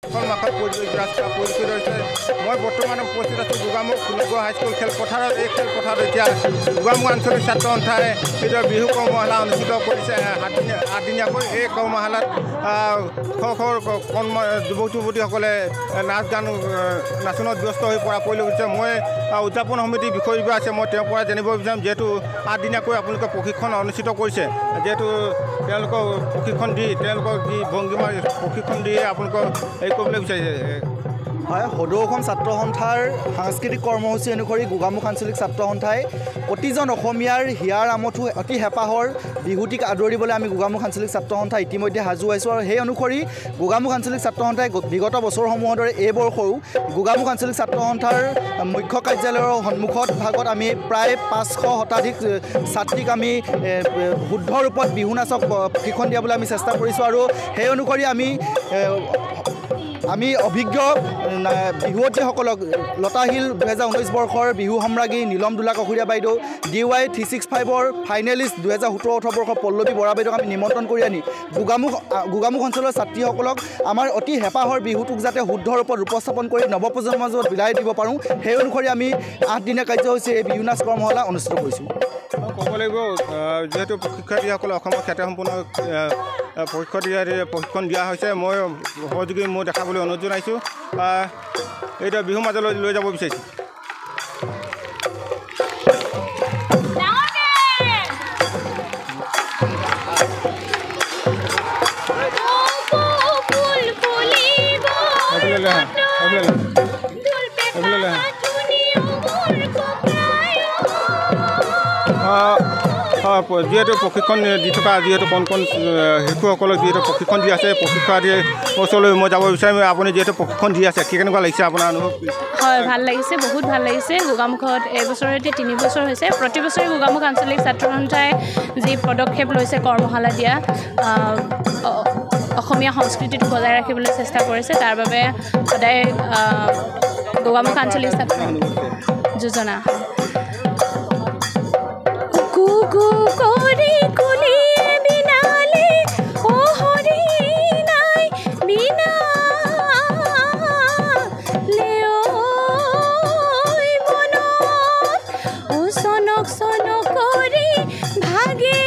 মাখত পৰিস্থিত হৈছে মই বৰ্তমান উপস্থিত আছোঁ গোগামুখ কুলগড় হাইস্কুল খেলপথাৰত। এই খেলপথাৰত এতিয়া গোগামুখ আঞ্চলিক ছাত্ৰ সন্থাই নিজৰ বিহু কৰ্মশালা অনুষ্ঠিত কৰিছে 8 দিনীয়াকৈ। এই কৰ্মশালাত যুৱক যুৱতীসকলে নাচ গান নাচনত ব্যস্ত হৈ পৰা পৰিলক্ষিত। মই উদযাপন সমিতিৰ বিষয় আছে, মই তেওঁৰ পৰা জানিব বিচাৰিম যিহেতু 8 দিনীয়াকৈ আপোনালোকে প্ৰশিক্ষণ অনুষ্ঠিত কৰিছে, যিহেতু তেওঁলোকক প্ৰশিক্ষণ দি তেওঁলোকক যি ভংগীমা প্ৰশিক্ষণ দিয়ে আপোনালোকক এই কৰিবলৈ বিচাৰিছে। হয়, সদৌ অসম ছাত্ৰ সন্থাৰ সাংস্কৃতিক কৰ্মসূচী অনুসৰি গোগামুখ আঞ্চলিক ছাত্ৰ সন্থাই প্ৰতিজন অসমীয়াৰ হিয়াৰ আমঠু অতি হেঁপাহৰ বিহুটিক আদৰিবলৈ আমি গোগামুখ আঞ্চলিক ছাত্ৰ সন্থা ইতিমধ্যে সাজু হৈছোঁ। আৰু সেই অনুসৰি গোগামুখ আঞ্চলিক ছাত্ৰ সন্থাই বিগত বছৰসমূহৰ দৰে এই বৰ্ষও গোগামুখ আঞ্চলিক ছাত্ৰ সন্থাৰ মুখ্য কাৰ্যালয়ৰ সন্মুখত ভাগত আমি প্ৰায় 500 শতাধিক ছাত্ৰীক আমি শুদ্ধ ৰূপত বিহু নাচক প্ৰশিক্ষণ দিয়াবলৈ আমি চেষ্টা কৰিছোঁ। আৰু সেই অনুসৰি আমি অভিজ্ঞ বিহুৱতীসকলক লতাশিল 2019 বৰ্ষৰ বিহু সম্ৰাজ্ঞী নীলম দোলা কখুৰীয়া বাইদেউ, DY 365ৰ ফাইনেলিষ্ট 2017-18 বৰ্ষৰ পল্লৱী বৰা বাইদেউক আমি নিমন্ত্ৰণ কৰি আনি গোগামুখ অঞ্চলৰ ছাত্ৰীসকলক আমাৰ অতি হেঁপাহৰ বিহুটোক যাতে শুদ্ধ ৰূপত উপস্থাপন কৰি নৱপ্ৰজন্মৰ মাজত বিলাই দিব পাৰোঁ, সেই অনুসৰি আমি 8 দিনীয়া কাৰ্যসূচী এই বিহু নাচ কৰ্মশালা অনুষ্ঠিত কৰিছোঁ। ক'ব লাগিব যিহেতু প্ৰশিক্ষাৰ্থীসকলে অসমৰ খ্যাতিসম্পন্ন প্ৰশিক্ষণ দিয়া হৈছে, মই সহযোগী মই দেখাবলৈ অনুৰোধ জনাইছোঁ। এইটো বিহু মাজলৈ লৈ যাব বিচাৰিছোঁ। যিহেতু প্ৰশিক্ষণ দি থকা যিহেতু কণ শিশুসকলক যিহেতু প্ৰশিক্ষণ দি আছে, প্ৰশিক্ষাৰ্থীৰ ওচৰলৈ মই যাব বিচাৰিম। আপুনি যিহেতু প্ৰশিক্ষণ দি আছে, কেনেকুৱা লাগিছে আপোনাৰ অনুভৱ? হয়, ভাল লাগিছে, বহুত ভাল লাগিছে। গোগামুখত এইবছৰ সৈতে 3 বছৰ হৈছে। প্ৰতি বছৰে গোগামুখ আঞ্চলিক ছাত্ৰ সন্থাই যি পদক্ষেপ লৈছে কৰ্মশালা দিয়া, অসমীয়া সংস্কৃতিটো বজাই ৰাখিবলৈ চেষ্টা কৰিছে, তাৰ বাবে সদায় গোগামুখ আঞ্চলিক ছাত্ৰ যোজনা সনক কৰি ভাগে